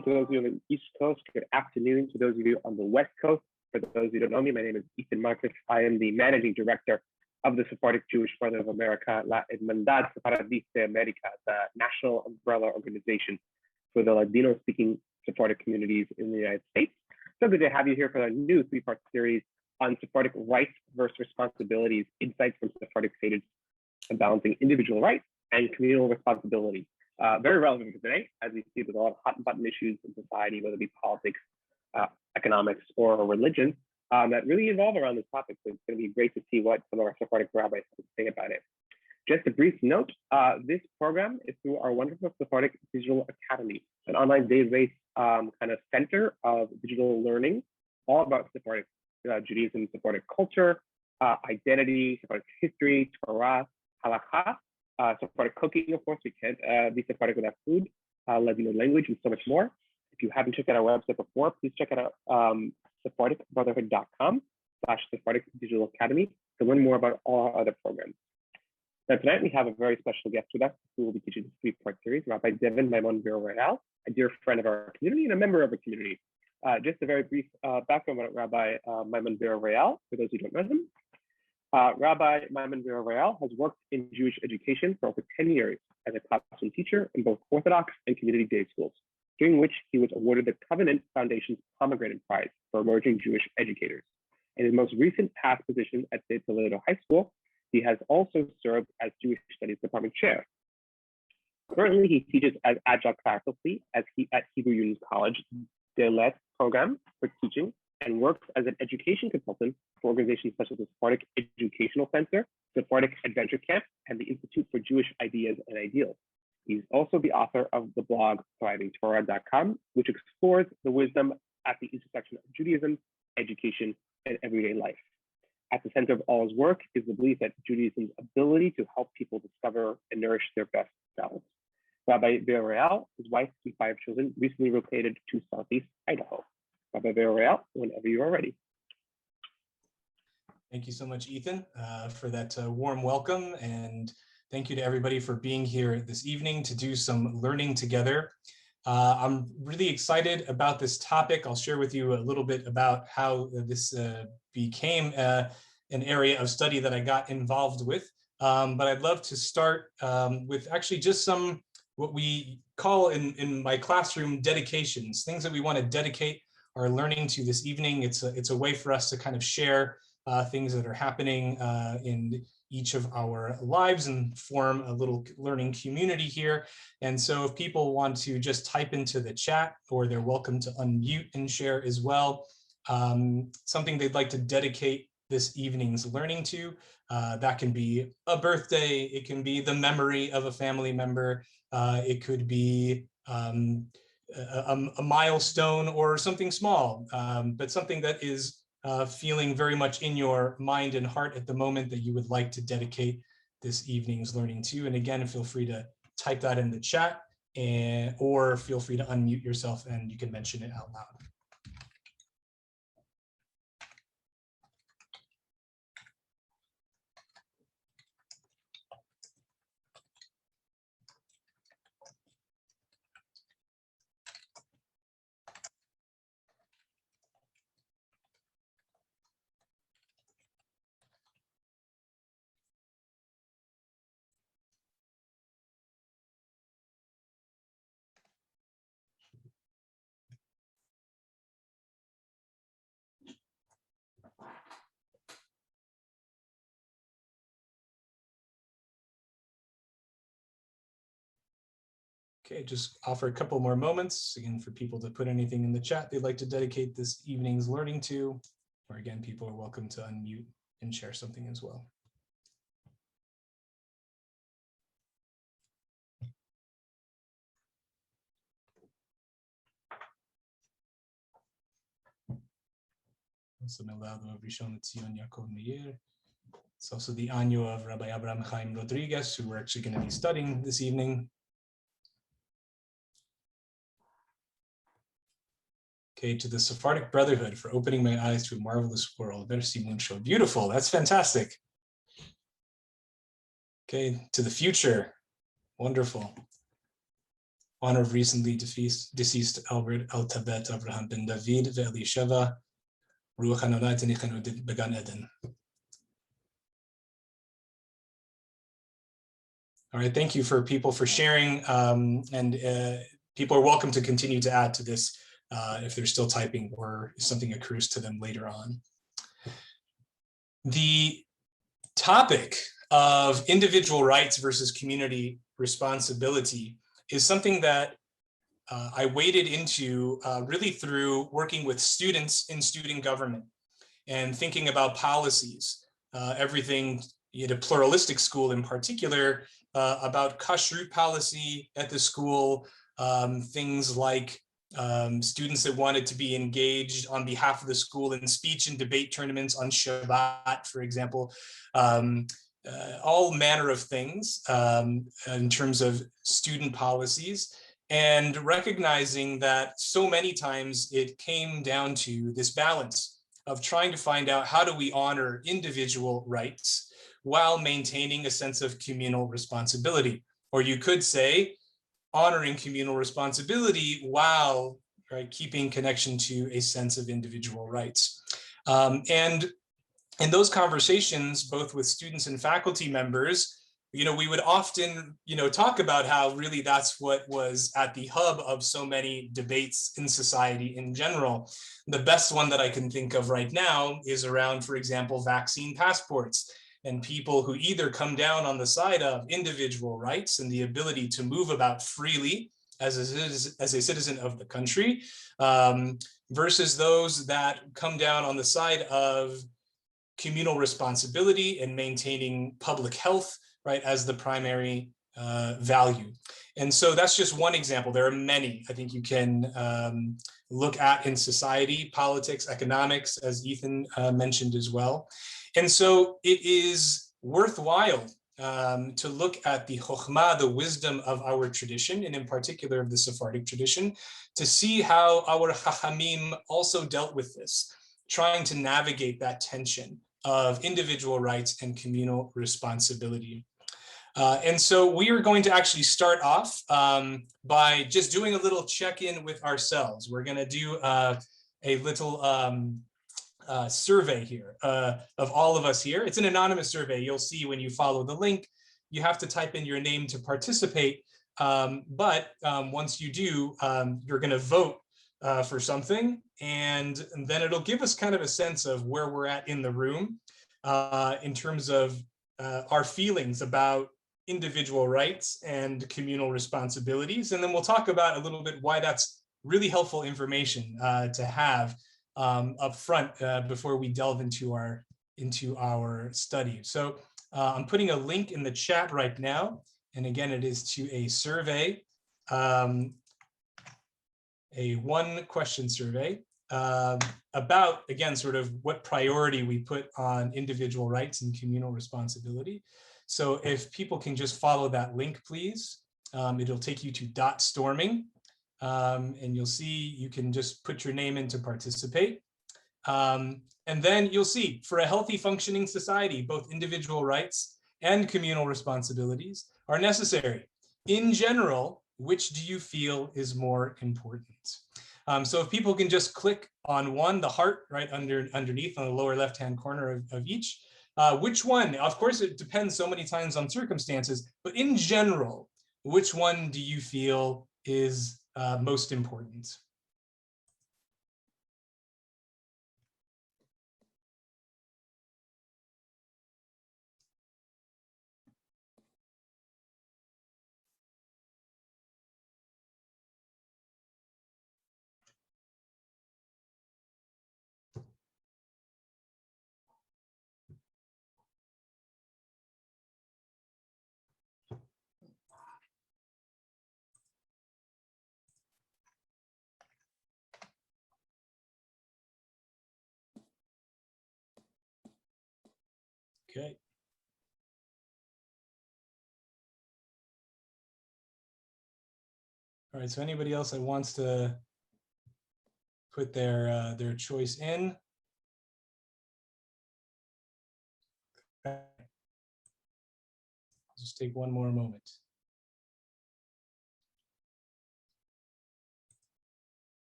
morning to those of you on the East Coast. Good afternoon to those of you on the West Coast. For those of you who don't know me, my name is Ethan Marcus. I am the managing director of the Sephardic Jewish Brotherhood of America, La Hermandad Sephardic de America, the national umbrella organization for the Ladino-speaking Sephardic communities in the United States. So good to have you here for our new three-part series on Sephardic rights versus responsibilities, insights from Sephardic sages and balancing individual rights and communal responsibility. Very relevant for today, as we see there's a lot of hot button issues in society, whether it be politics, economics, or religion, that really evolve around this topic. So it's going to be great to see what some of our Sephardic rabbis have to say about it. Just a brief note, this program is through our wonderful Sephardic Digital Academy, an online database kind of center of digital learning, all about Sephardic Judaism, Sephardic culture, identity, Sephardic history, Torah, halakha, Sephardic cooking, of course. We can't be Sephardic without food, Ladino language, and so much more. If you haven't checked out our website before, please check it out, sephardicbrotherhood.com/Sephardic Digital Academy to learn more about all our other programs. Now, tonight we have a very special guest with us who will be teaching this three-part series, Rabbi Devin Maimon Villareal, a dear friend of our community and a member of our community. Just a very brief background about Rabbi Maimon Villareal, for those who don't know him. Rabbi Maimon Villareal has worked in Jewish education for over 10 years as a classroom teacher in both Orthodox and community day schools, during which he was awarded the Covenant Foundation's Pomegranate Prize for emerging Jewish educators. In his most recent past position at the Toledo High School, he has also served as Jewish Studies Department Chair. Currently, he teaches as adjunct faculty at Hebrew Union College, DELET program for teaching, and works as an education consultant for organizations such as the Sephardic Educational Center, Sephardic Adventure Camp, and the Institute for Jewish Ideas and Ideals. He's also the author of the blog thrivingtorah.com, which explores the wisdom at the intersection of Judaism, education, and everyday life. At the center of all his work is the belief that Judaism's ability to help people discover and nourish their best selves. Rabbi Villareal, his wife and 5 children, recently relocated to Southeast Idaho. Rabbi Villareal, whenever you are ready. Thank you so much, Ethan, for that warm welcome, and thank you to everybody for being here this evening to do some learning together. I'm really excited about this topic. I'll share with you a little bit about how this became an area of study that I got involved with. But I'd love to start with actually just some what we call in my classroom dedications, things that we want to dedicate our learning to this evening. It's a way for us to kind of share things that are happening in each of our lives and form a little learning community here. And so if people want to just type into the chat, or they're welcome to unmute and share as well, something they'd like to dedicate this evening's learning to. That can be a birthday, it can be the memory of a family member, it could be a milestone or something small, but something that is feeling very much in your mind and heart at the moment that you would like to dedicate this evening's learning to. And again, feel free to type that in the chat, or feel free to unmute yourself and you can mention it out loud. Okay, just offer a couple more moments, again, for people to put anything in the chat they'd like to dedicate this evening's learning to, or again, people are welcome to unmute and share something as well. Also, it's also the anyo of Rabbi Abraham Chaim Rodriguez, who we're actually going to be studying this evening. Okay, to the Sephardic Brotherhood for opening my eyes to a marvelous world. Merci mucho. Beautiful. That's fantastic. Okay, to the future. Wonderful. honor of recently deceased Albert Altabet Abraham ben David ve'Elisheva, Ruach HaNonah Tenichenu Began Eden. All right, thank you for people for sharing, and people are welcome to continue to add to this if they're still typing or if something occurs to them later on. The topic of individual rights versus community responsibility is something that I waded into really through working with students in student government and thinking about policies, everything at a pluralistic school in particular, about kashrut policy at the school, things like students that wanted to be engaged on behalf of the school in speech and debate tournaments on Shabbat, for example, all manner of things in terms of student policies, and recognizing that so many times it came down to this balance of trying to find out how do we honor individual rights while maintaining a sense of communal responsibility. Or you could say honoring communal responsibility while keeping connection to a sense of individual rights. And in those conversations, both with students and faculty members, we would often, talk about how really that's what was at the hub of so many debates in society in general. The best one that I can think of right now is around, for example, vaccine passports, and people who either come down on the side of individual rights and the ability to move about freely as a citizen of the country, versus those that come down on the side of communal responsibility and maintaining public health, right, as the primary value. And so that's just one example. There are many I think you can look at in society, politics, economics, as Ethan mentioned as well. And so it is worthwhile to look at the chokhmah, the wisdom of our tradition, and in particular of the Sephardic tradition, to see how our chachamim also dealt with this, trying to navigate that tension of individual rights and communal responsibility. And so we are going to actually start off by just doing a little check-in with ourselves. We're going to do a little survey here of all of us here. It's an anonymous survey. You'll see when you follow the link, you have to type in your name to participate. But once you do, you're going to vote for something, and then it'll give us kind of a sense of where we're at in the room in terms of our feelings about individual rights and communal responsibilities. And then we'll talk about a little bit why that's really helpful information to have up front before we delve into our study. So I'm putting a link in the chat right now. And again, it is to a survey, a one-question survey about, again, sort of what priority we put on individual rights and communal responsibility. So if people can just follow that link, please, it'll take you to dot storming, and you'll see you can just put your name in to participate. And then you'll see, for a healthy functioning society, both individual rights and communal responsibilities are necessary. In general, which do you feel is more important? So if people can just click on one, the heart right underneath on the lower left-hand corner of each, which one? Of course, it depends so many times on circumstances, but in general, which one do you feel is most important? Okay. All right, so anybody else that wants to put their choice in? Okay. Just take one more moment.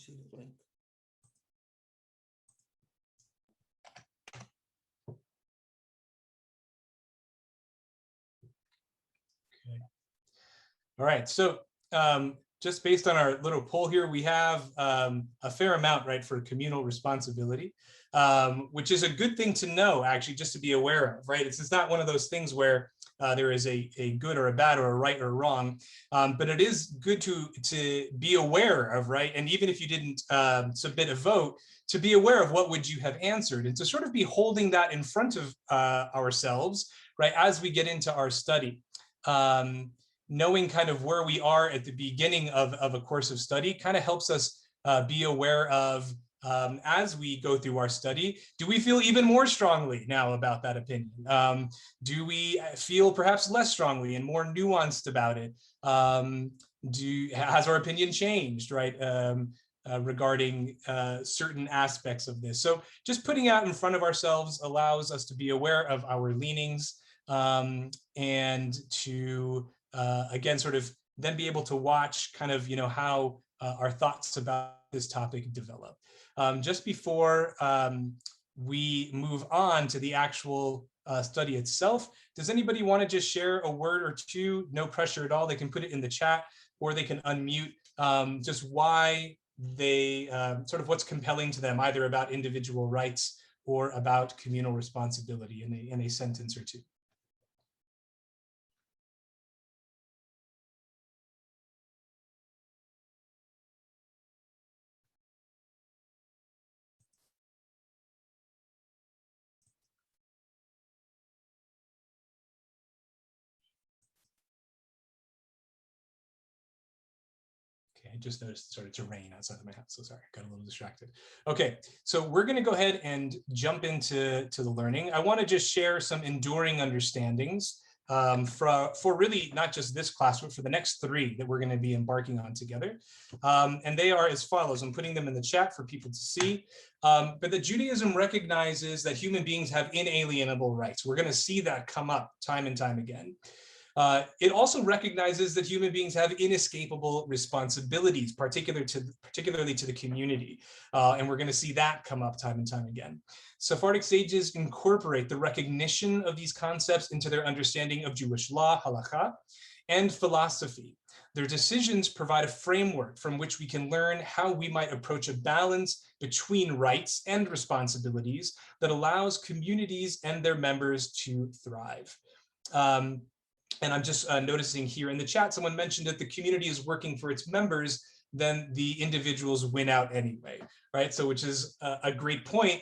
see the link. Okay. All right. So just based on our little poll here, we have a fair amount, right, for communal responsibility, which is a good thing to know, actually, just to be aware of, right? It's not one of those things where there is a good or a bad or a right or wrong, but it is good to be aware of, right? And even if you didn't submit a vote, to be aware of what would you have answered, and to sort of be holding that in front of ourselves, right, as we get into our study. Knowing kind of where we are at the beginning of a course of study kind of helps us be aware of, as we go through our study, do we feel even more strongly now about that opinion? Do we feel perhaps less strongly and more nuanced about it? Has our opinion changed, right? Regarding certain aspects of this. So just putting out in front of ourselves allows us to be aware of our leanings, and to again, sort of then be able to watch kind of, how our thoughts about this topic develop. Just before we move on to the actual study itself, does anybody want to just share a word or two? No pressure at all. They can put it in the chat, or they can unmute just why they, sort of what's compelling to them, either about individual rights or about communal responsibility in a sentence or two. I just noticed it started to rain outside of my house, so sorry, got a little distracted. Okay, so we're going to go ahead and jump into the learning. I want to just share some enduring understandings for really not just this class, but for the next 3 that we're going to be embarking on together. And they are as follows. I'm putting them in the chat for people to see. But that Judaism recognizes that human beings have inalienable rights. We're going to see that come up time and time again. It also recognizes that human beings have inescapable responsibilities, particularly to the community. And we're going to see that come up time and time again. Sephardic sages incorporate the recognition of these concepts into their understanding of Jewish law, halakha, and philosophy. Their decisions provide a framework from which we can learn how we might approach a balance between rights and responsibilities that allows communities and their members to thrive. And I'm just noticing here in the chat, someone mentioned that the community is working for its members, then the individuals win out anyway, right? So which is a great point.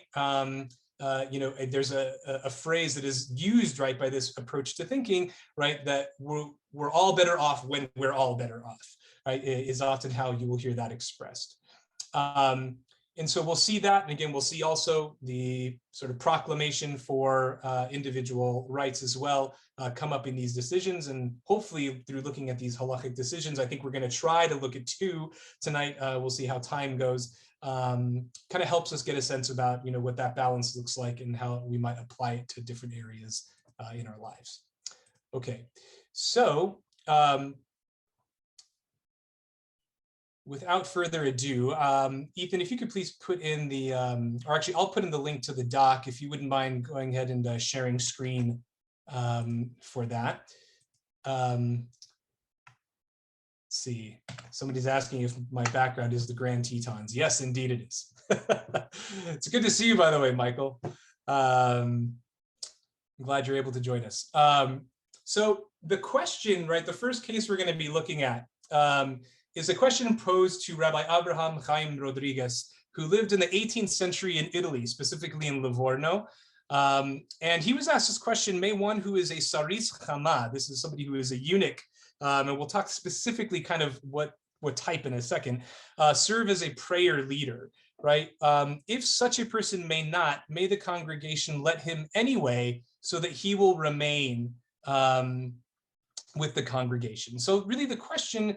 There's a phrase that is used, right, by this approach to thinking, right, that we're all better off when we're all better off, right, is often how you will hear that expressed. And so we'll see that, and again, we'll see also the sort of proclamation for individual rights as well come up in these decisions, and hopefully through looking at these halachic decisions, I think we're going to try to look at 2 tonight. We'll see how time goes. Kind of helps us get a sense about what that balance looks like and how we might apply it to different areas in our lives. Okay, so without further ado, Ethan, if you could please put in the, or actually I'll put in the link to the doc, if you wouldn't mind going ahead and sharing screen for that. Let's see, somebody's asking if my background is the Grand Tetons. Yes, indeed it is. It's good to see you, by the way, Michael. I'm glad you're able to join us. So the question, right, the first case we're going to be looking at is a question posed to Rabbi Abraham Chaim Rodriguez, who lived in the 18th century in Italy, specifically in Livorno. And he was asked this question: may one who is a saris chama, this is somebody who is a eunuch, and we'll talk specifically kind of what type in a second, serve as a prayer leader, right? If such a person may not, may the congregation let him anyway, so that he will remain with the congregation. So really the question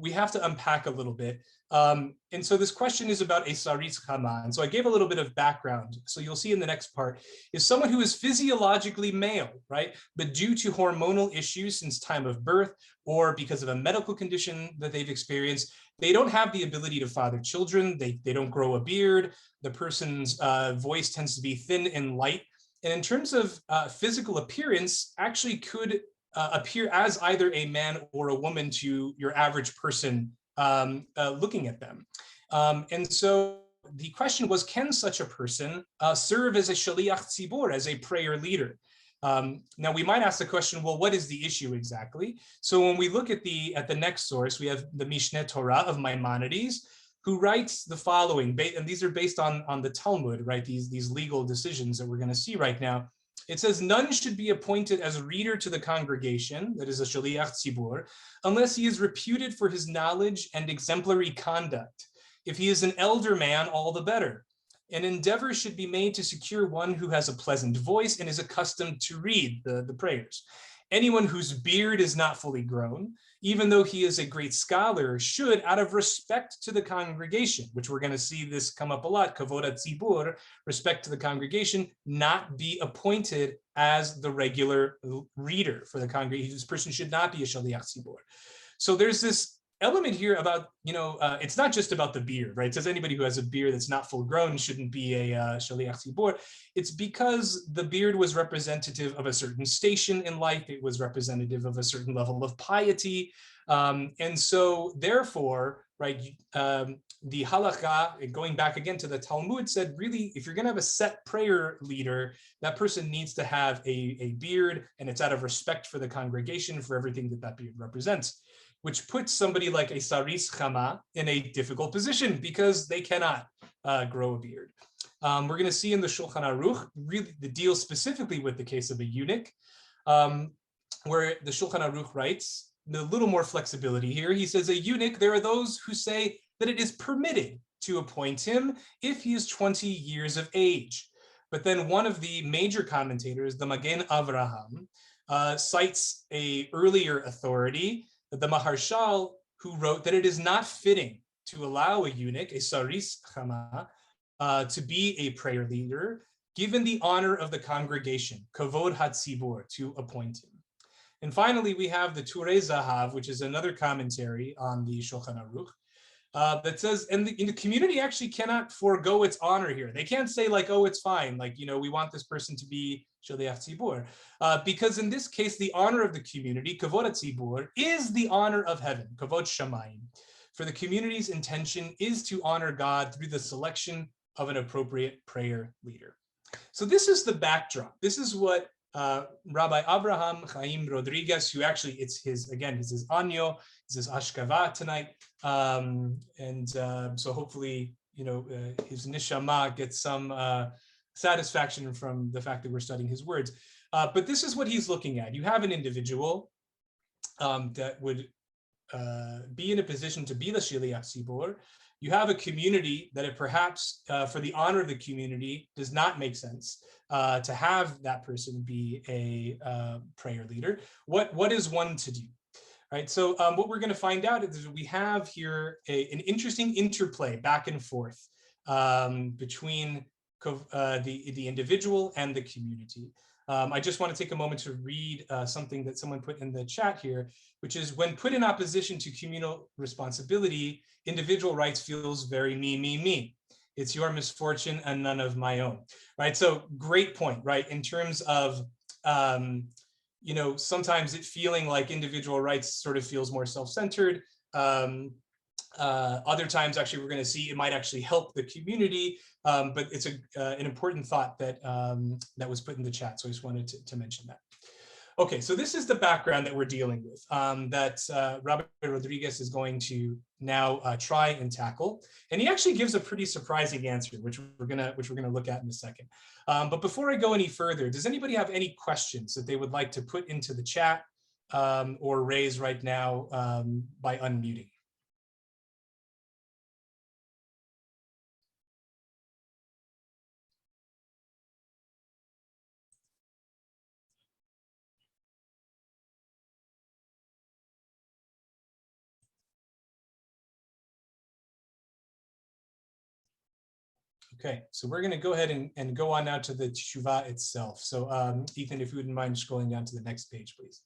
we have to unpack a little bit. And so this question is about a saris chama. And so I gave a little bit of background. So you'll see in the next part is someone who is physiologically male, right? But due to hormonal issues since time of birth, or because of a medical condition that they've experienced, they don't have the ability to father children. They don't grow a beard. The person's voice tends to be thin and light. And in terms of physical appearance, actually could appear as either a man or a woman to your average person looking at them. And so the question was, can such a person serve as a shaliach tzibor, as a prayer leader? Now we might ask the question, well, what is the issue exactly? So when we look at the next source, we have the Mishneh Torah of Maimonides, who writes the following, and these are based on the Talmud, right? These legal decisions that we're going to see right now. It says, none should be appointed as a reader to the congregation, that is a shaliach tzibur, unless he is reputed for his knowledge and exemplary conduct. If he is an elder man, all the better. An endeavor should be made to secure one who has a pleasant voice and is accustomed to read the prayers. Anyone whose beard is not fully grown, even though he is a great scholar, should, out of respect to the congregation, which we're going to see this come up a lot, kavod hatzibur, respect to the congregation, not be appointed as the regular reader for the congregation. This person should not be a shaliach tzibur. So there's this element here about, it's not just about the beard, right? It says anybody who has a beard that's not full grown shouldn't be a shaliach tzibur. It's because the beard was representative of a certain station in life. It was representative of a certain level of piety. And so therefore, right, the halakha, going back again to the Talmud, said really, if you're going to have a set prayer leader, that person needs to have a beard, and it's out of respect for the congregation, for everything that beard represents, which puts somebody like a saris chama in a difficult position because they cannot grow a beard. We're going to see in the Shulchan Aruch really the deal specifically with the case of a eunuch, where the Shulchan Aruch writes a little more flexibility here. He says a eunuch, there are those who say that it is permitted to appoint him if he is 20 years of age. But then one of the major commentators, the Magen Avraham, cites a earlier authority, the Maharshal, who wrote that it is not fitting to allow a eunuch, a saris chama, to be a prayer leader, given the honor of the congregation, kavod hatzibur, to appoint him. And finally, we have the Turei Zahav, which is another commentary on the Shulchan Aruch, that says, and the community actually cannot forego its honor here. They can't say like, oh, it's fine, like, we want this person to be shaliach tzibur, because in this case, the honor of the community, kavod tzibur, is the honor of heaven, kavod shamayim. For the community's intention is to honor God through the selection of an appropriate prayer leader. So this is the backdrop. This is what Rabbi Abraham Chaim Rodriguez, who actually, it's his anyo, it's his ashkava tonight, so hopefully, his neshama gets some satisfaction from the fact that we're studying his words. But this is what he's looking at. You have an individual that would be in a position to be the shaliach tzibur. You have a community that it perhaps, for the honor of the community, does not make sense to have that person be a prayer leader. What is one to do? Right. So what we're going to find out is we have here an interesting interplay back and forth between the individual and the community. I just want to take a moment to read something that someone put in the chat here, which is, when put in opposition to communal responsibility, individual rights feels very me. It's your misfortune and none of my own, right? So great point, right? In terms of, sometimes it feeling like individual rights sort of feels more self-centered. Other times, actually, we're going to see it might actually help the community, but it's an important thought that that was put in the chat. So I just wanted to mention that. Okay, so this is the background that we're dealing with, that Rabbi Rodriguez is going to now try and tackle, and he actually gives a pretty surprising answer, which we're gonna look at in a second. But before I go any further, does anybody have any questions that they would like to put into the chat or raise right now by unmuting? Okay, so we're going to go ahead and go on now to the teshuvah itself. So Ethan, if you wouldn't mind scrolling down to the next page, please.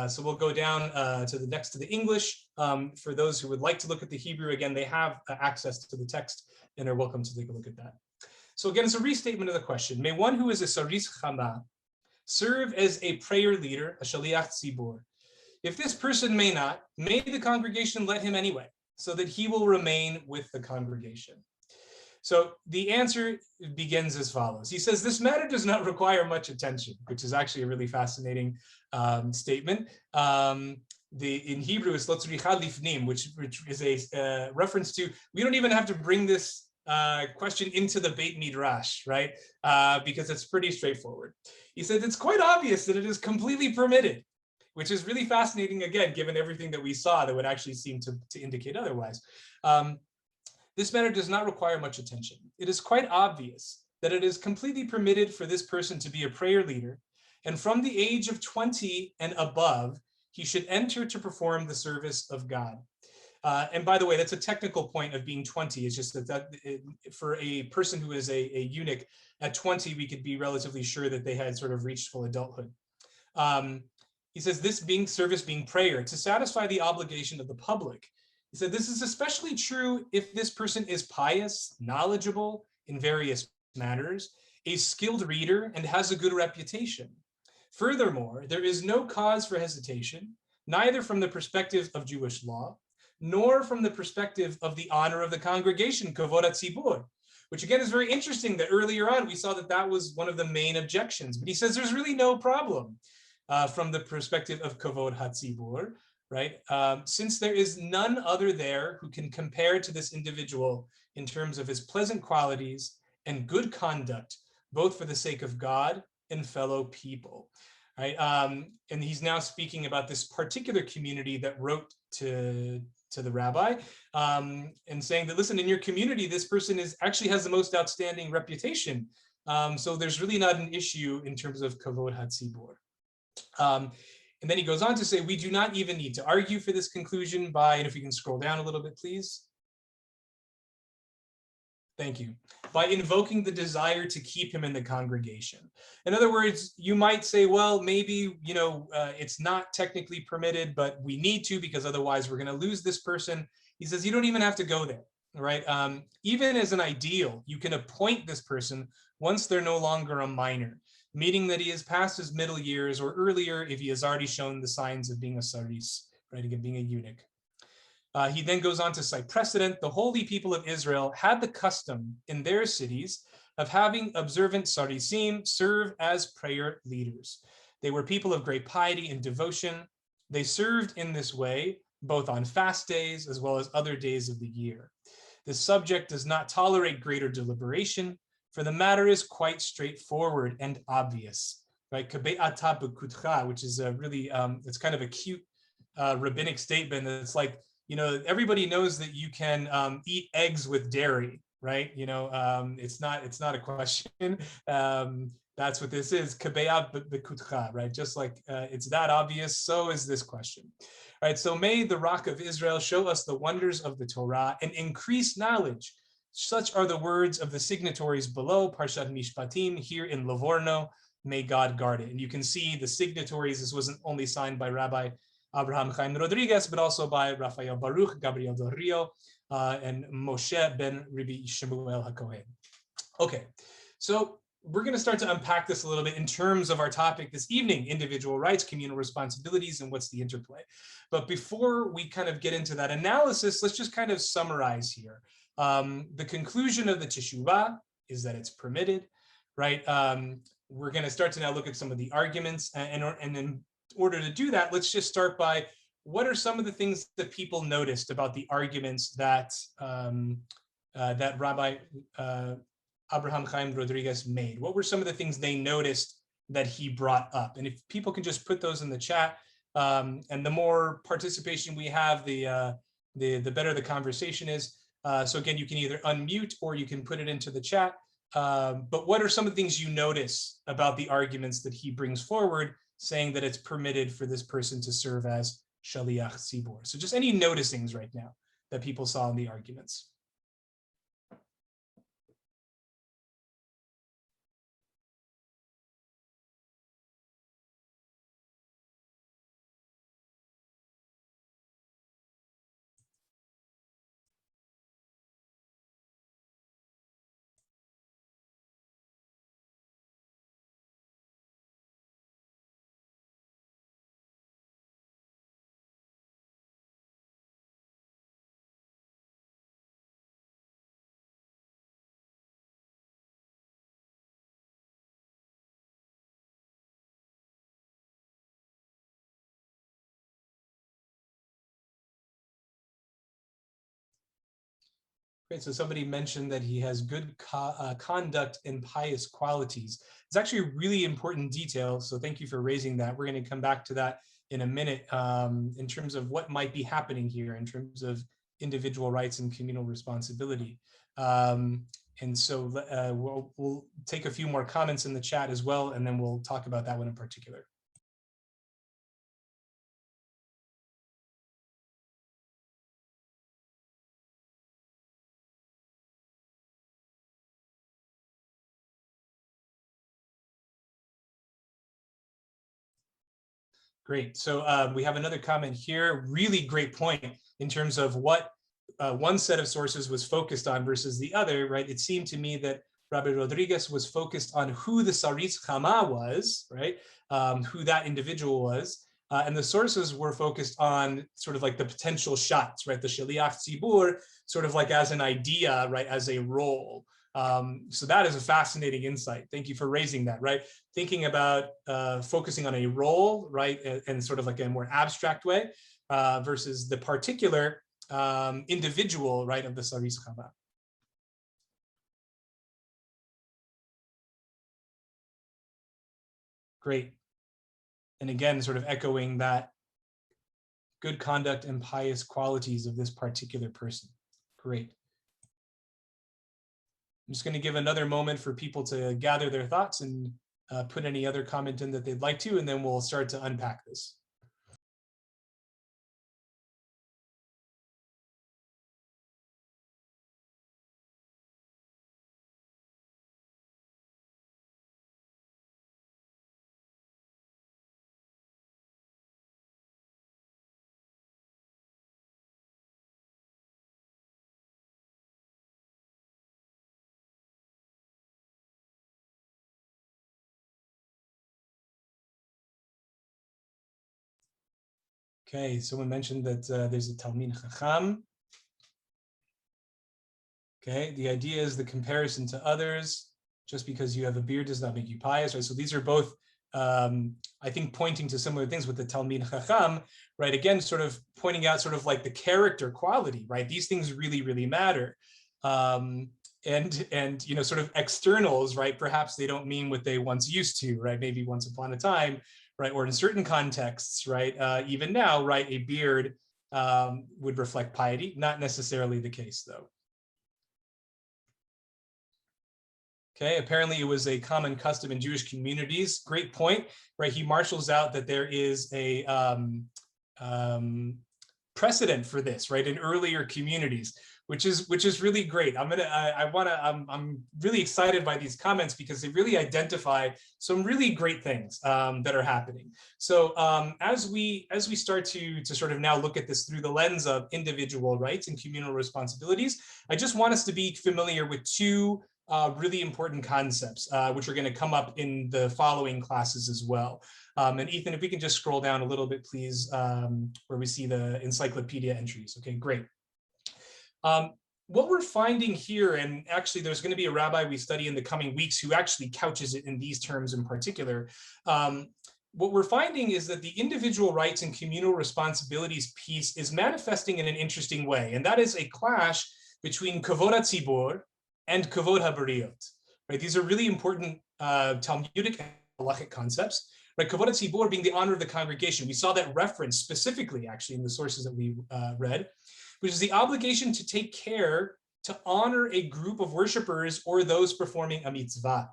So we'll go down to the English. For those who would like to look at the Hebrew, again, they have access to the text and are welcome to take a look at that. So again, it's a restatement of the question. May one who is a saris chama serve as a prayer leader, a shaliach tzibur. If this person may not, may the congregation let him anyway, so that he will remain with the congregation. So the answer begins as follows. He says, this matter does not require much attention, which is actually a really fascinating statement. In Hebrew, it's lotzricha lifnim, which is a reference to, we don't even have to bring this question into the Beit Midrash, right? Because it's pretty straightforward. He says, it's quite obvious that it is completely permitted, which is really fascinating, again, given everything that we saw that would actually seem to indicate otherwise. This matter does not require much attention. It is quite obvious that it is completely permitted for this person to be a prayer leader, and from the age of 20 and above, he should enter to perform the service of God. And by the way, that's a technical point of being 20. It's just that for a person who is a eunuch, at 20, we could be relatively sure that they had sort of reached full adulthood. He says, this service being prayer, to satisfy the obligation of the public. He said, this is especially true if this person is pious, knowledgeable in various matters, a skilled reader, and has a good reputation. Furthermore, there is no cause for hesitation, neither from the perspective of Jewish law, nor from the perspective of the honor of the congregation, kavod hatzibur, which again is very interesting that earlier on we saw that that was one of the main objections. But he says there's really no problem from the perspective of kavod hatzibur, right? Since there is none other there who can compare to this individual in terms of his pleasant qualities and good conduct, both for the sake of God and fellow people, right? And he's now speaking about this particular community that wrote to the rabbi and saying that, listen, in your community, this person actually has the most outstanding reputation. So there's really not an issue in terms of kavod hatzibur. And then he goes on to say, we do not even need to argue for this conclusion by, and if you can scroll down a little bit, please. Thank you. By invoking the desire to keep him in the congregation. In other words, you might say, well, maybe, it's not technically permitted, but we need to because otherwise we're going to lose this person. He says, you don't even have to go there, right? Even as an ideal, you can appoint this person once they're no longer a minor, meaning that he is past his middle years or earlier if he has already shown the signs of being a saris, right? Again, being a eunuch. He then goes on to cite precedent. The holy people of Israel had the custom in their cities of having observant sarisim serve as prayer leaders. They were people of great piety and devotion. They served in this way, both on fast days as well as other days of the year. This subject does not tolerate greater deliberation, for the matter is quite straightforward and obvious, right? Kabe'ata b'kutcha, which is a really, it's kind of a cute rabbinic statement. It's like, everybody knows that you can eat eggs with dairy, right? It's not a question. That's what this is, kabe'at b'kutcha, right? Just like it's that obvious, so is this question. All right, so may the Rock of Israel show us the wonders of the Torah and increase knowledge. Such are the words of the signatories below, Parshat Mishpatim, here in Livorno. May God guard it. And you can see the signatories. This wasn't only signed by Rabbi Abraham Chaim Rodriguez, but also by Rafael Baruch, Gabriel Del Rio, and Moshe ben Rabbi Shemuel HaKohen. Okay, so we're going to start to unpack this a little bit in terms of our topic this evening, individual rights, communal responsibilities, and what's the interplay. But before we kind of get into that analysis, let's just kind of summarize here. The conclusion of the teshuvah is that it's permitted, right? We're going to start to now look at some of the arguments, and in order to do that, let's just start by what are some of the things that people noticed about the arguments that that Rabbi Abraham Chaim Rodriguez made. What were some of the things they noticed that he brought up? And if people can just put those in the chat, and the more participation we have, the better the conversation is. So again, you can either unmute or you can put it into the chat. But what are some of the things you notice about the arguments that he brings forward, saying that it's permitted for this person to serve as shaliach tzibur? So just any noticings right now that people saw in the arguments. Great. So somebody mentioned that he has good conduct and pious qualities. It's actually a really important detail. So thank you for raising that. We're going to come back to that in a minute in terms of what might be happening here in terms of individual rights and communal responsibility. And so we'll take a few more comments in the chat as well, and then we'll talk about that one in particular. Great. So we have another comment here. Really great point in terms of what one set of sources was focused on versus the other, right? It seemed to me that Rabbi Rodriguez was focused on who the Saritz Chama was, right? Who that individual was. And the sources were focused on sort of like the potential shots, right? The Shaliach Tzibur, sort of like as an idea, right? As a role. So that is a fascinating insight. Thank you for raising that, right? Thinking about focusing on a role, right? And sort of like a more abstract way versus the particular individual, right, of the Saritz Chama. Great. And again, sort of echoing that good conduct and pious qualities of this particular person. Great. I'm just going to give another moment for people to gather their thoughts and put any other comment in that they'd like to, and then we'll start to unpack this. Okay, someone mentioned that there's a Talmid Chacham. Okay, the idea is the comparison to others. Just because you have a beard does not make you pious, right? So these are both, I think, pointing to similar things with the Talmid Chacham, right? Again, sort of pointing out sort of like the character quality, right? These things really, really matter. And you know, sort of externals, right? Perhaps they don't mean what they once used to, right? Maybe once upon a time, right? Or in certain contexts, right? Even now, right? A beard would reflect piety. Not necessarily the case, though. Okay, apparently it was a common custom in Jewish communities. Great point, right? He marshals out that there is a precedent for this, right, in earlier communities, which is really great. I'm really excited by these comments because they really identify some really great things that are happening. So as we start to sort of now look at this through the lens of individual rights and communal responsibilities, I just want us to be familiar with two really important concepts, which are going to come up in the following classes as well. And Ethan, if we can just scroll down a little bit, please, where we see the encyclopedia entries. Okay, great. What we're finding here, and actually there's going to be a rabbi we study in the coming weeks who actually couches it in these terms in particular. What we're finding is that the individual rights and communal responsibilities piece is manifesting in an interesting way, and that is a clash between kavod hatzibur and kavod habariyot. Right? These are really important Talmudic and halachic concepts. Right? Kavod hatzibur being the honor of the congregation. We saw that reference specifically, actually, in the sources that we read, which is the obligation to take care to honor a group of worshipers or those performing a mitzvah.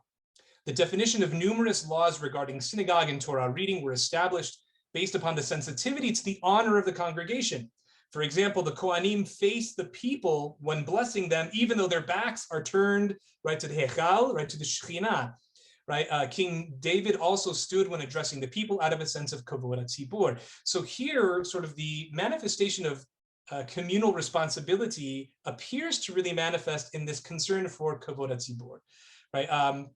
The definition of numerous laws regarding synagogue and Torah reading were established based upon the sensitivity to the honor of the congregation. For example, the Kohanim face the people when blessing them, even though their backs are turned right to the Hechal, right to the Shekhinah. Right? King David also stood when addressing the people out of a sense of kavod hatzibur. So here, sort of the manifestation of communal responsibility appears to really manifest in this concern for kavod hatzibur, right?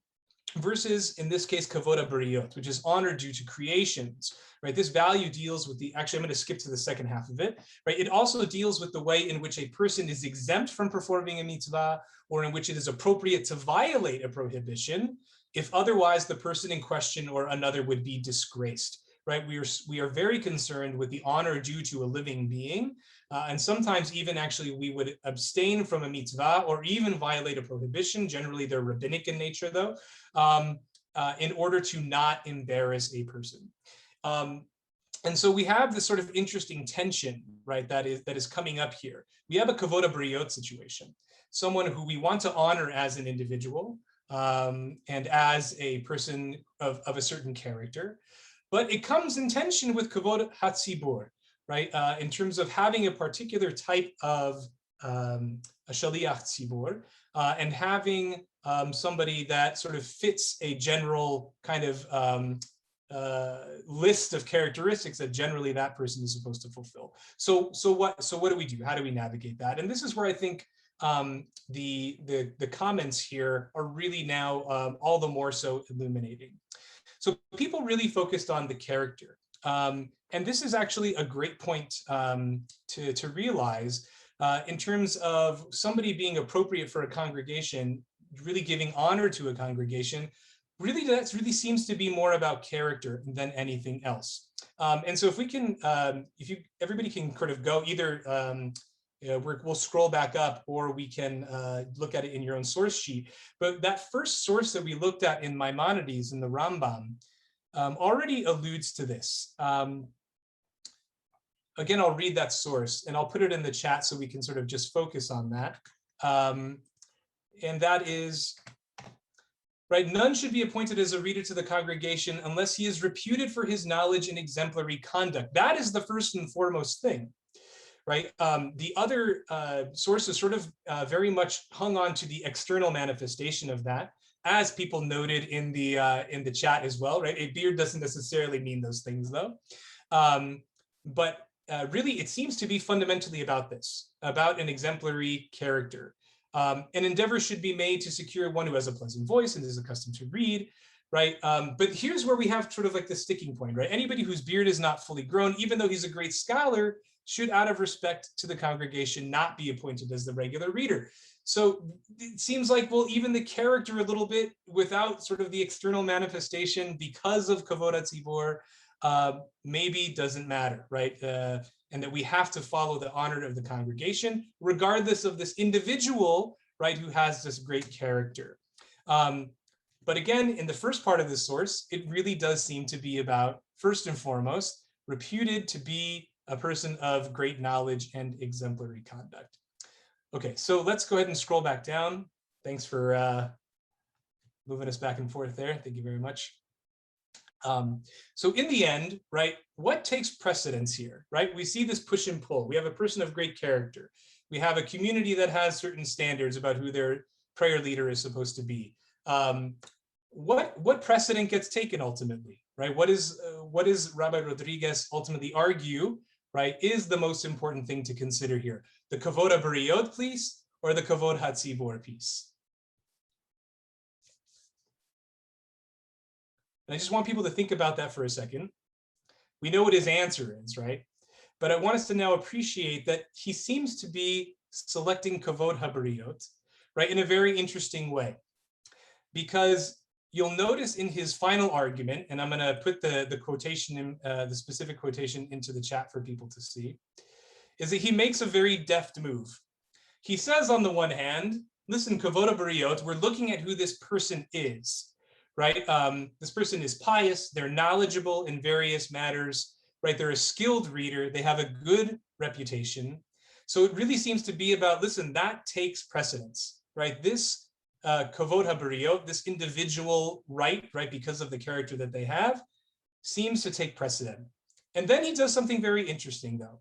Versus, in this case, kavod habariyot, which is honor due to creations, right? This value deals with the, actually, I'm going to skip to the second half of it, right? It also deals with the way in which a person is exempt from performing a mitzvah, or in which it is appropriate to violate a prohibition, if otherwise the person in question or another would be disgraced. Right, we are very concerned with the honor due to a living being, And sometimes even actually we would abstain from a mitzvah or even violate a prohibition. Generally, they're rabbinic in nature, though, in order to not embarrass a person. And so we have this sort of interesting tension, right, that is coming up here. We have a kavod habriot situation, someone who we want to honor as an individual and as a person of a certain character, but it comes in tension with kavod hatzibur, right, in terms of having a particular type of a shaliach tzibur and having somebody that sort of fits a general kind of list of characteristics that generally that person is supposed to fulfill. So what do we do? How do we navigate that? And this is where I think the comments here are really now all the more so illuminating. So people really focused on the character. And this is actually a great point to realize in terms of somebody being appropriate for a congregation, really giving honor to a congregation. Really, that really seems to be more about character than anything else. And so if we can, everybody can sort of go either, we'll scroll back up or we can look at it in your own source sheet. But that first source that we looked at in Maimonides, in the Rambam, already alludes to this. Again, I'll read that source and I'll put it in the chat so we can sort of just focus on that. And that is, right, none should be appointed as a reader to the congregation unless he is reputed for his knowledge and exemplary conduct. That is the first and foremost thing, right? The other sources sort of very much hung on to the external manifestation of that, as people noted in the chat as well, right? A beard doesn't necessarily mean those things, though. But really, it seems to be fundamentally about this, about an exemplary character. An endeavor should be made to secure one who has a pleasant voice and is accustomed to read, right? But here's where we have sort of like the sticking point, right? Anybody whose beard is not fully grown, even though he's a great scholar, should, out of respect to the congregation, not be appointed as the regular reader. So it seems like, well, even the character a little bit without sort of the external manifestation because of kavod hatzibur maybe doesn't matter, right? And that we have to follow the honor of the congregation, regardless of this individual, right, who has this great character. But again, in the first part of the source, it really does seem to be about, first and foremost, reputed to be a person of great knowledge and exemplary conduct. Okay, so let's go ahead and scroll back down. Thanks for moving us back and forth there. Thank you very much. So in the end, right, what takes precedence here, right? We see this push and pull. We have a person of great character. We have a community that has certain standards about who their prayer leader is supposed to be. What precedent gets taken ultimately, right? What is Rabbi Rodriguez ultimately argue, right, is the most important thing to consider here? The kavod habriot piece or the kavod hatzibur piece? And I just want people to think about that for a second. We know what his answer is, right? But I want us to now appreciate that he seems to be selecting kavod habriot, right, in a very interesting way. Because you'll notice in his final argument, and I'm going to put the quotation, the specific quotation into the chat for people to see, is that he makes a very deft move. He says on the one hand, listen, kavod habriot, we're looking at who this person is. Right? This person is pious, they're knowledgeable in various matters, right? They're a skilled reader, they have a good reputation. So it really seems to be about, listen, that takes precedence, right? This kavod habriot, this individual right, because of the character that they have, seems to take precedent. And then he does something very interesting though.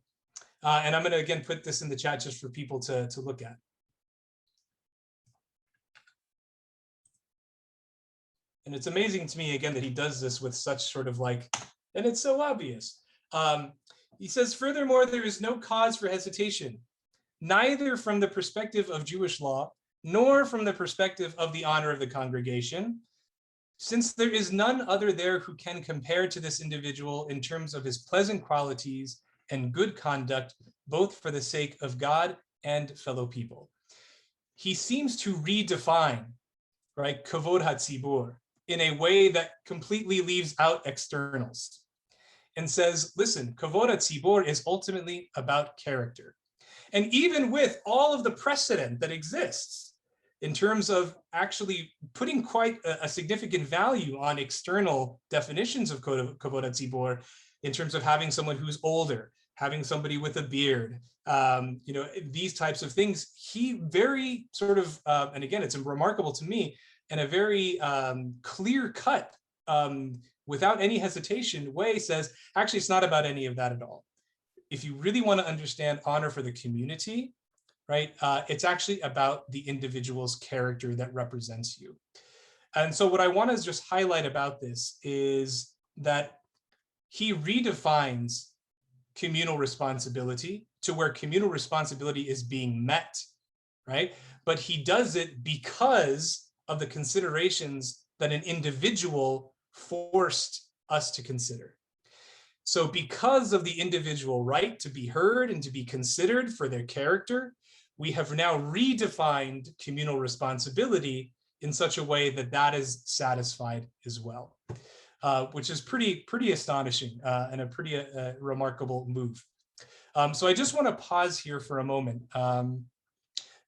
And I'm gonna again put this in the chat just for people to look at. And it's amazing to me, again, that he does this with such sort of like, and it's so obvious. He says, furthermore, there is no cause for hesitation, neither from the perspective of Jewish law, nor from the perspective of the honor of the congregation, since there is none other there who can compare to this individual in terms of his pleasant qualities and good conduct, both for the sake of God and fellow people. He seems to redefine, right, kavod hatzibur in a way that completely leaves out externals and says, listen, kavod hatzibur is ultimately about character. And even with all of the precedent that exists in terms of actually putting quite a significant value on external definitions of kavod hatzibor, in terms of having someone who's older, having somebody with a beard, these types of things, he very sort of, and again, it's remarkable to me, in a very clear cut, without any hesitation way says, actually, it's not about any of that at all. If you really want to understand honor for the community, right, it's actually about the individual's character that represents you. And so what I want to just highlight about this is that he redefines communal responsibility to where communal responsibility is being met, right? But he does it because of the considerations that an individual forced us to consider. So because of the individual right to be heard and to be considered for their character, we have now redefined communal responsibility in such a way that that is satisfied as well, which is pretty astonishing and a pretty remarkable move. So I just want to pause here for a moment,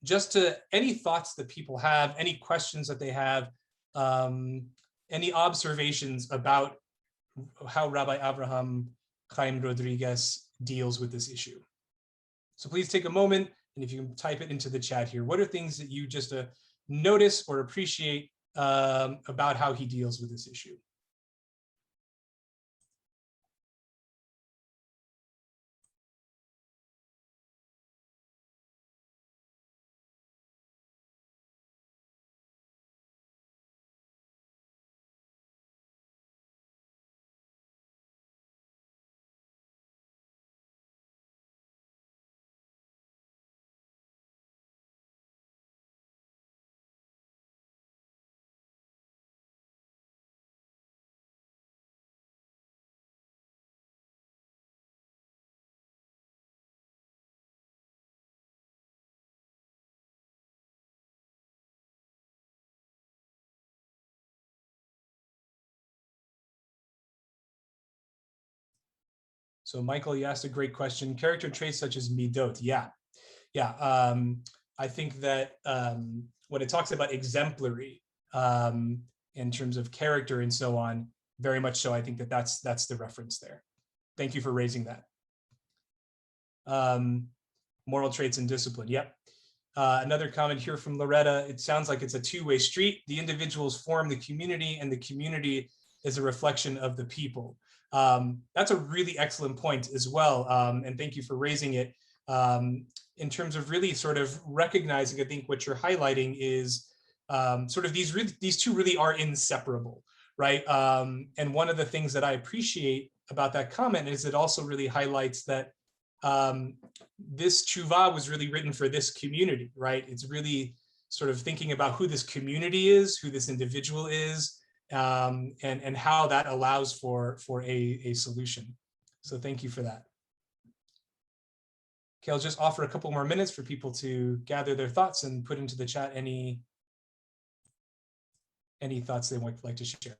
just to any thoughts that people have, any questions that they have, any observations about how Rabbi Abraham Chaim Rodriguez deals with this issue. So please take a moment, and if you can type it into the chat here, what are things that you just notice or appreciate about how he deals with this issue? So Michael, you asked a great question. Character traits such as midot. Yeah. I think that when it talks about exemplary in terms of character and so on, very much so, I think that that's the reference there. Thank you for raising that. Moral traits and discipline. Yep. Another comment here from Loretta. It sounds like it's a two-way street. The individuals form the community, and the community is a reflection of the people. That's a really excellent point as well. And thank you for raising it. In terms of really sort of recognizing, I think what you're highlighting is sort of these two really are inseparable, right? And one of the things that I appreciate about that comment is it also really highlights that this tshuva was really written for this community, right? It's really sort of thinking about who this community is, who this individual is, and how that allows for a solution. So thank you for that. Okay, I'll just offer a couple more minutes for people to gather their thoughts and put into the chat any thoughts they might like to share.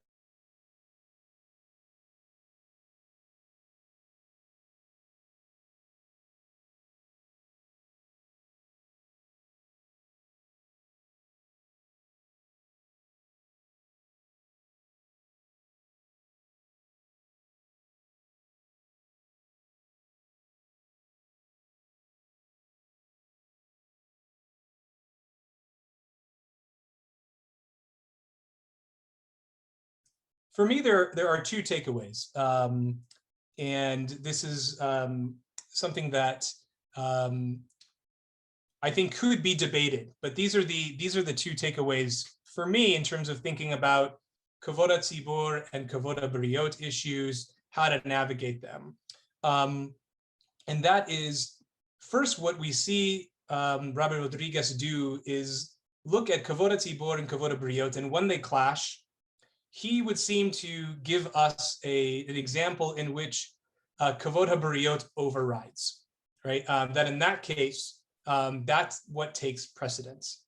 For me, there are two takeaways, and this is something that I think could be debated. But these are the two takeaways for me in terms of thinking about kavod hatzibor and kavod habriot issues, how to navigate them, and that is first what we see Rabbi Rodriguez do is look at kavod hatzibor and kavod habriot, and when they clash, he would seem to give us an example in which kavod habriot overrides, right? That in that case, that's what takes precedence.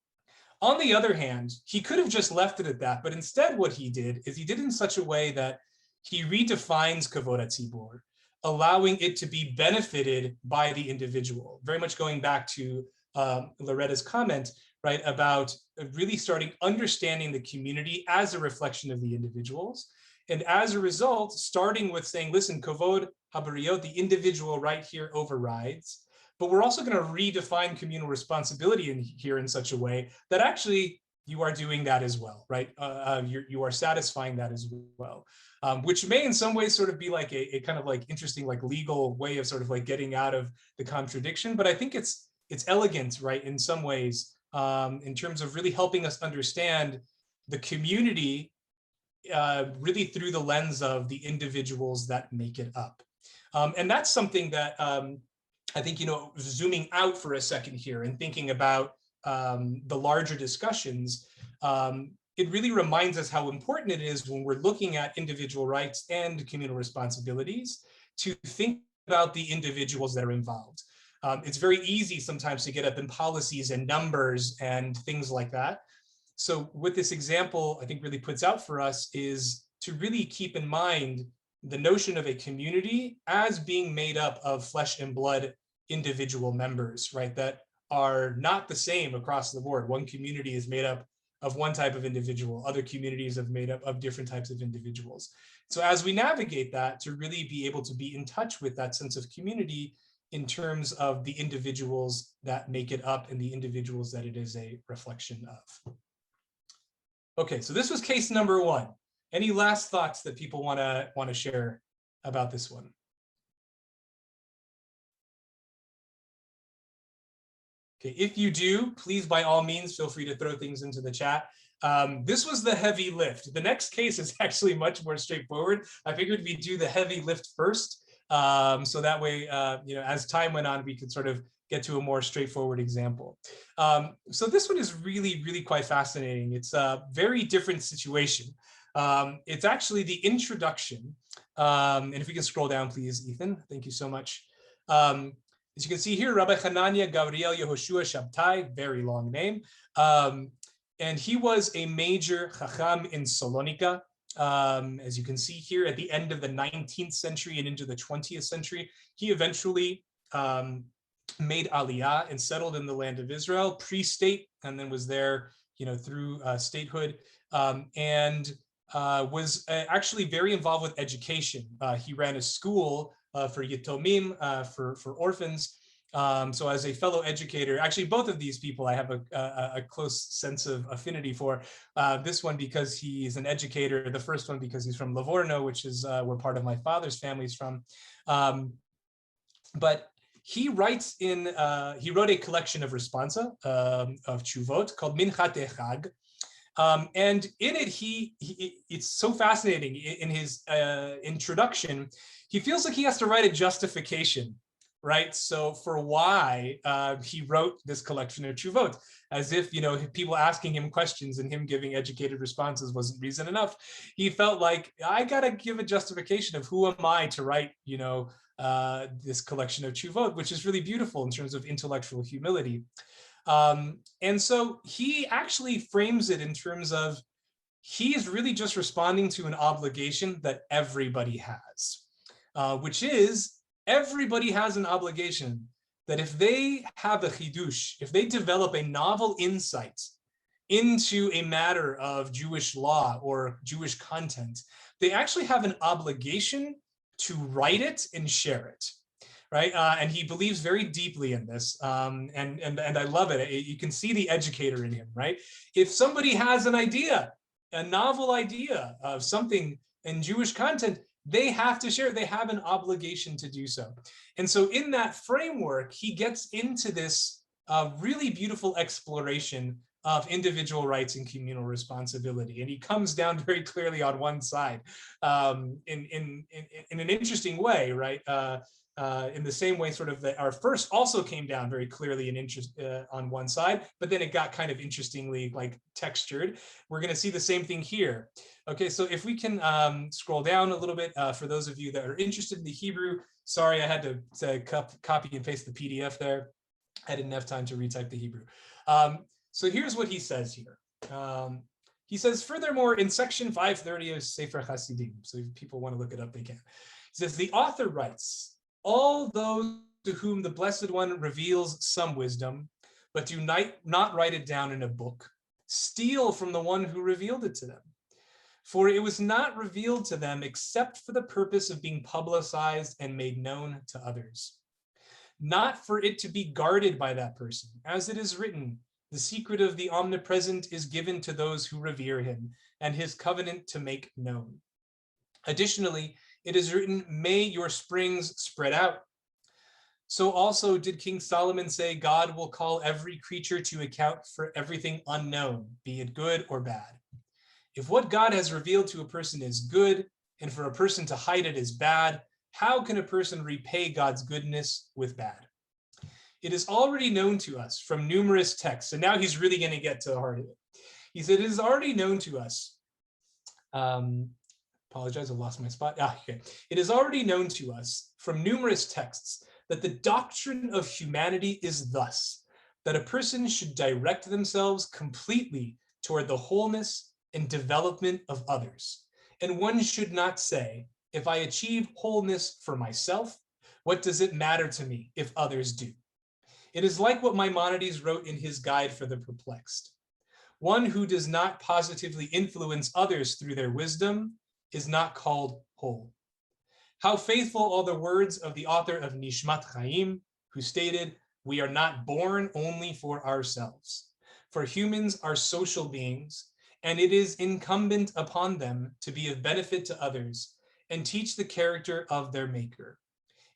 On the other hand, he could have just left it at that, but instead what he did is he did it in such a way that he redefines kavod hatzibor allowing it to be benefited by the individual. Very much going back to Loretta's comment, right, about really starting understanding the community as a reflection of the individuals. And as a result, starting with saying, listen, Kovod Habariot, the individual right here overrides, but we're also going to redefine communal responsibility here in such a way that actually you are doing that as well, right? You are satisfying that as well, which may in some ways sort of be like a kind of like interesting, like legal way of sort of like getting out of the contradiction. But I think it's elegant, right, in some ways, in terms of really helping us understand the community really through the lens of the individuals that make it up. And that's something that I think, zooming out for a second here and thinking about the larger discussions, it really reminds us how important it is when we're looking at individual rights and communal responsibilities to think about the individuals that are involved. It's very easy sometimes to get up in policies and numbers and things like that. So what this example, I think, really puts out for us is to really keep in mind the notion of a community as being made up of flesh and blood individual members, right, that are not the same across the board. One community is made up of one type of individual, other communities are made up of different types of individuals. So as we navigate that, to really be able to be in touch with that sense of community in terms of the individuals that make it up and the individuals that it is a reflection of. Okay, so this was case number one. Any last thoughts that people want to share about this one? Okay, if you do, please, by all means, feel free to throw things into the chat. This was the heavy lift. The next case is actually much more straightforward. I figured we'd do the heavy lift first, so that way, as time went on, we could sort of get to a more straightforward example. So this one is really, really quite fascinating. It's a very different situation. It's actually the introduction. And if we can scroll down, please, Ethan, thank you so much. As you can see here, Rabbi Hanania Gabriel Yehoshua Shabtai, very long name. And he was a major chacham in Salonika. As you can see here, at the end of the 19th century and into the 20th century, he eventually made aliyah and settled in the land of Israel pre-state, and then was there, through statehood, and was actually very involved with education. He ran a school for Yitomim, for orphans. So as a fellow educator, actually both of these people I have a close sense of affinity for. This one because he's an educator, the first one because he's from Livorno, which is where part of my father's family is from. But he writes he wrote a collection of responsa, of tshuvot, called Minchat Echag. And in it, it's so fascinating. In his introduction, he feels like he has to write a justification, right? So for why he wrote this collection of tshuvot, as if, people asking him questions and him giving educated responses wasn't reason enough. He felt like, I gotta give a justification of who am I to write, this collection of tshuvot, which is really beautiful in terms of intellectual humility. And so he actually frames it in terms of, he is really just responding to an obligation that everybody has, which is everybody has an obligation that if they have a chidush, if they develop a novel insight into a matter of Jewish law or Jewish content, they actually have an obligation to write it and share it. Right, and he believes very deeply in this, and I love it. You can see the educator in him, right? If somebody has an idea, a novel idea of something in Jewish content, they have to share it. They have an obligation to do so. And so in that framework, he gets into this really beautiful exploration of individual rights and communal responsibility. And he comes down very clearly on one side in an interesting way, right? In the same way, sort of that our first also came down very clearly in interest on one side, but then it got kind of interestingly like textured. We're going to see the same thing here. Okay, so if we can scroll down a little bit for those of you that are interested in the Hebrew. Sorry, I had to copy and paste the PDF there. I didn't have time to retype the Hebrew. So here's what he says here. He says, furthermore, in section 530 of Sefer Hasidim, so if people want to look it up, they can. He says, the author writes, all those to whom the Blessed One reveals some wisdom, but do not write it down in a book, steal from the one who revealed it to them. For it was not revealed to them except for the purpose of being publicized and made known to others. Not for it to be guarded by that person, as it is written, the secret of the omnipresent is given to those who revere him, and his covenant to make known. Additionally, it is written, may your springs spread out. So also did King Solomon say, God will call every creature to account for everything unknown, be it good or bad. If what God has revealed to a person is good, and for a person to hide it is bad, how can a person repay God's goodness with bad? It is already known to us from numerous texts, and now he's really going to get to the heart of it. He said, it is already known to us. Apologize, I lost my spot. Okay. It is already known to us from numerous texts that the doctrine of humanity is thus, that a person should direct themselves completely toward the wholeness and development of others. And one should not say, if I achieve wholeness for myself, what does it matter to me if others do? It is like what Maimonides wrote in his Guide for the Perplexed. One who does not positively influence others through their wisdom is not called whole. How faithful are the words of the author of Nishmat Chaim, who stated, we are not born only for ourselves. For humans are social beings, and it is incumbent upon them to be of benefit to others and teach the character of their maker.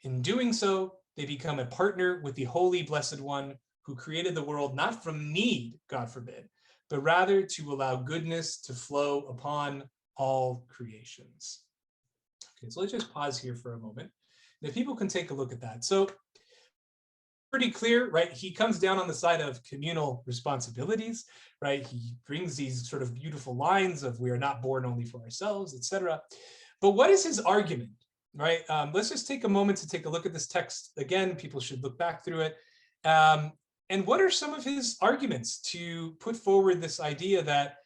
In doing so, they become a partner with the Holy Blessed One who created the world not from need, God forbid, but rather to allow goodness to flow upon all creations. Okay, so let's just pause here for a moment. And if people can take a look at that. So pretty clear, right? He comes down on the side of communal responsibilities, right? He brings these sort of beautiful lines of we are not born only for ourselves, etc. But what is his argument, right? Let's just take a moment to take a look at this text again. People should look back through it. And what are some of his arguments to put forward this idea that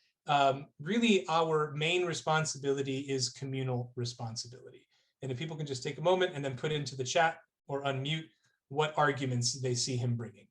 really our main responsibility is communal responsibility? And if people can just take a moment and then put into the chat or unmute what arguments they see him bringing.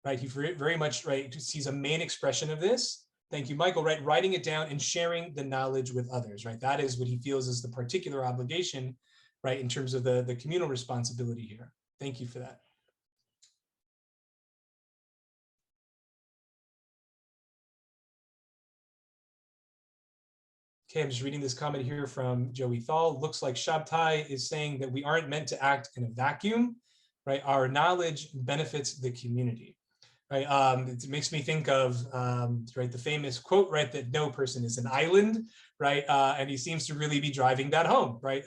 Right, he very much sees a main expression of this. Thank you, Michael. Right, writing it down and sharing the knowledge with others. Right, that is what he feels is the particular obligation, right, in terms of the communal responsibility here. Thank you for that. Okay, I'm just reading this comment here from Joey Thal. Looks like Shabtai is saying that we aren't meant to act in a vacuum, right? Our knowledge benefits the community. Right, it makes me think of right, the famous quote, right, that no person is an island, right, and he seems to really be driving that home, right.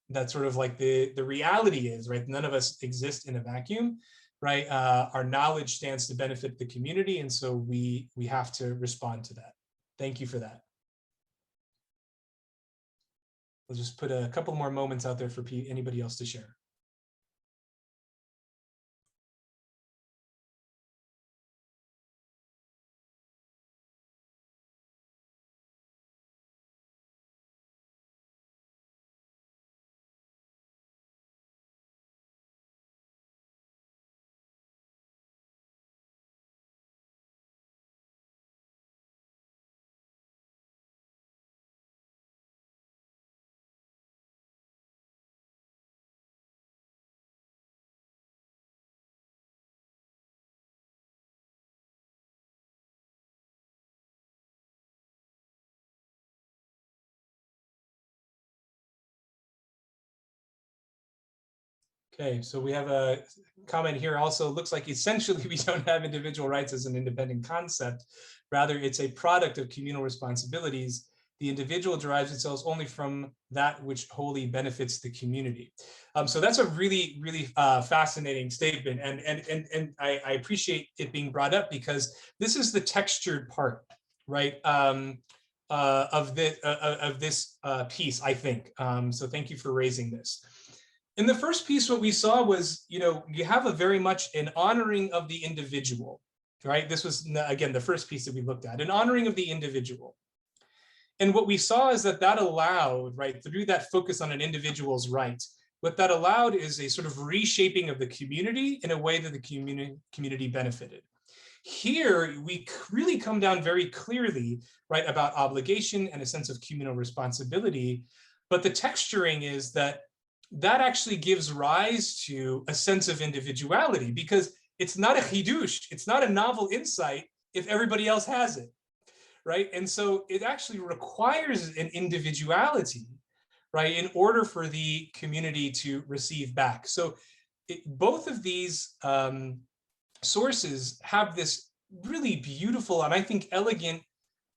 That's sort of like the reality is, right, none of us exist in a vacuum, right. Our knowledge stands to benefit the community, and so we have to respond to that. Thank you for that. We'll just put a couple more moments out there for anybody else to share. Okay, so we have a comment here also. Looks like essentially we don't have individual rights as an independent concept. Rather, it's a product of communal responsibilities. The individual derives itself only from that which wholly benefits the community. So that's a really, really fascinating statement. And I appreciate it being brought up because this is the textured part, right, this piece, I think. So thank you for raising this. In the first piece, what we saw was, you have a very much an honoring of the individual, right? This was, again, the first piece that we looked at, an honoring of the individual. And what we saw is that allowed, right, through that focus on an individual's right, what that allowed is a sort of reshaping of the community in a way that the community benefited. Here, we really come down very clearly, right, about obligation and a sense of communal responsibility. But the texturing is that actually gives rise to a sense of individuality, because it's not a chidush, it's not a novel insight if everybody else has it, right? And so it actually requires an individuality, right, in order for the community to receive back. So both of these sources have this really beautiful and I think elegant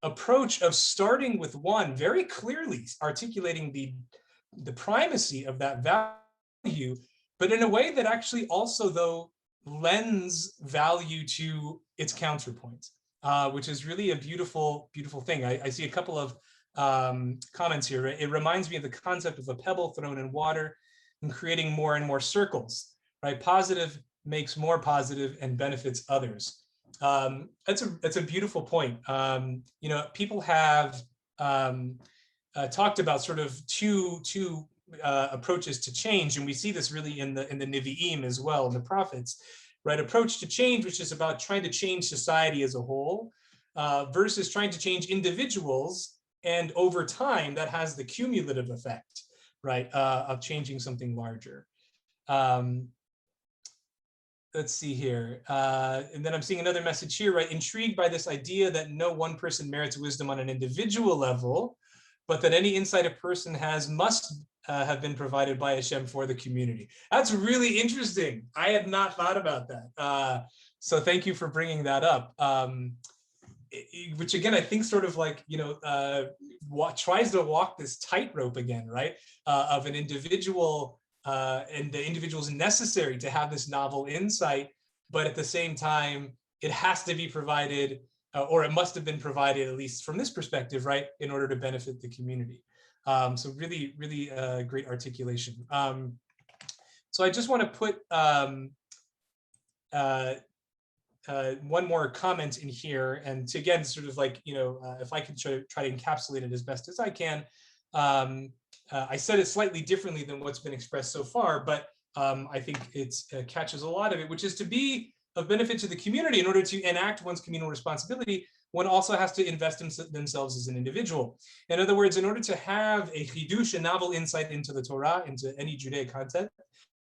approach of starting with one, very clearly articulating the primacy of that value, but in a way that actually also, though, lends value to its counterpoint, which is really a beautiful, beautiful thing. I see a couple of comments here. It reminds me of the concept of a pebble thrown in water and creating more and more circles, right? Positive makes more positive and benefits others. That's a beautiful point. People have talked about sort of two approaches to change, and we see this really in the Nevi'im as well, in the prophets, right? Approach to change, which is about trying to change society as a whole, versus trying to change individuals, and over time that has the cumulative effect, right, of changing something larger. Let's see here. And then I'm seeing another message here, right? Intrigued by this idea that no one person merits wisdom on an individual level, but that any insight a person has must have been provided by Hashem for the community. That's really interesting. I had not thought about that. So thank you for bringing that up. Which again, I think sort of like, tries to walk this tightrope again, right? Of an individual and the individuals necessary to have this novel insight, but at the same time, it has to be provided, or it must have been provided, at least from this perspective, right, in order to benefit the community. So really, really great articulation. So I just want to put one more comment in here, and to again, sort of like, if I can try to encapsulate it as best as I can. I said it slightly differently than what's been expressed so far, but I think it catches a lot of it, which is to be of benefit to the community. In order to enact one's communal responsibility, one also has to invest in themselves as an individual. In other words, in order to have a chidush, a novel insight into the Torah, into any Judaic content,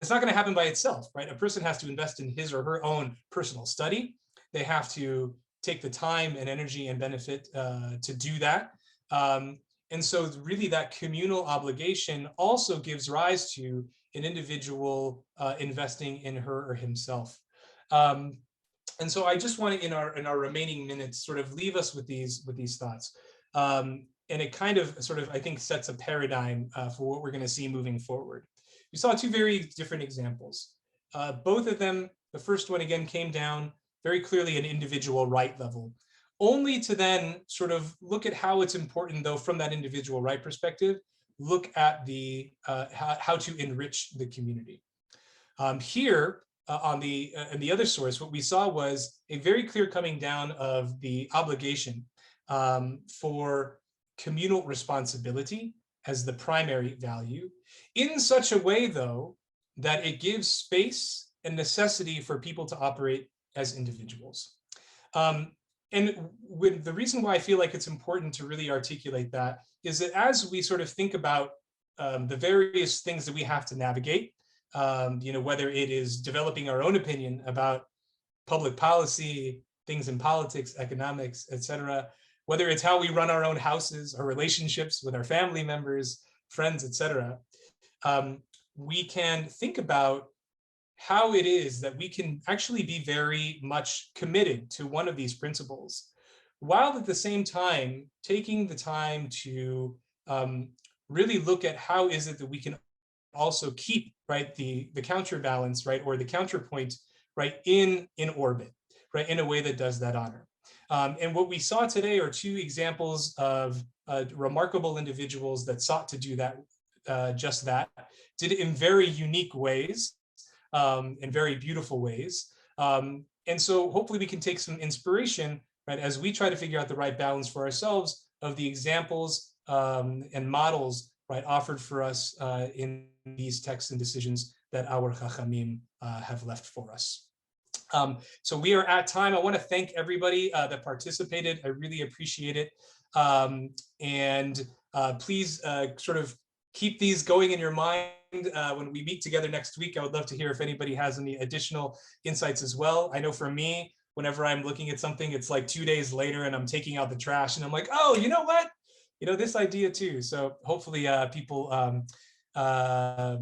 it's not going to happen by itself, right? A person has to invest in his or her own personal study. They have to take the time and energy and benefit to do that. And so really that communal obligation also gives rise to an individual investing in her or himself. And so I just want to, in our remaining minutes, sort of leave us with these thoughts. And it kind of sort of, I think, sets a paradigm for what we're going to see moving forward. We saw two very different examples. Both of them, the first one again came down very clearly an individual right level, only to then sort of look at how it's important, though, from that individual right perspective, look at the how to enrich the community. Here, on the other source, what we saw was a very clear coming down of the obligation for communal responsibility as the primary value, in such a way, though, that it gives space and necessity for people to operate as individuals. And the reason why I feel like it's important to really articulate that is that as we sort of think about the various things that we have to navigate, whether it is developing our own opinion about public policy, things in politics, economics, etc., whether it's how we run our own houses, our relationships with our family members, friends, etc., we can think about how it is that we can actually be very much committed to one of these principles, while at the same time taking the time to really look at how is it that we can also keep, right, the counterbalance, right, or the counterpoint, right, in orbit, right, in a way that does that honor. And what we saw today are two examples of remarkable individuals that sought to do that, just that, did it in very unique ways, in very beautiful ways. And so hopefully we can take some inspiration, right, as we try to figure out the right balance for ourselves of the examples and models, right, offered for us in these texts and decisions that our Chachamim have left for us. So we are at time. I want to thank everybody that participated. I really appreciate it. And please sort of keep these going in your mind when we meet together next week. I would love to hear if anybody has any additional insights as well. I know for me, whenever I'm looking at something, it's like 2 days later and I'm taking out the trash and I'm like, oh, you know what? You know, this idea too. So hopefully people have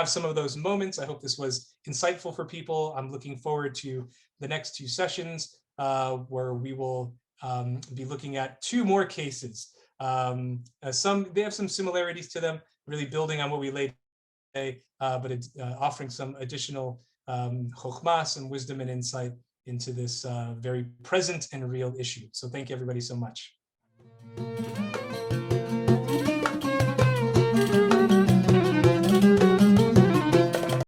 some of those moments. I hope this was insightful for people. I'm looking forward to the next 2 sessions where we will be looking at 2 more cases. They have some similarities to them, really building on what we laid today, but it's offering some additional chokhmah, some wisdom and insight into this very present and real issue. So thank you everybody so much.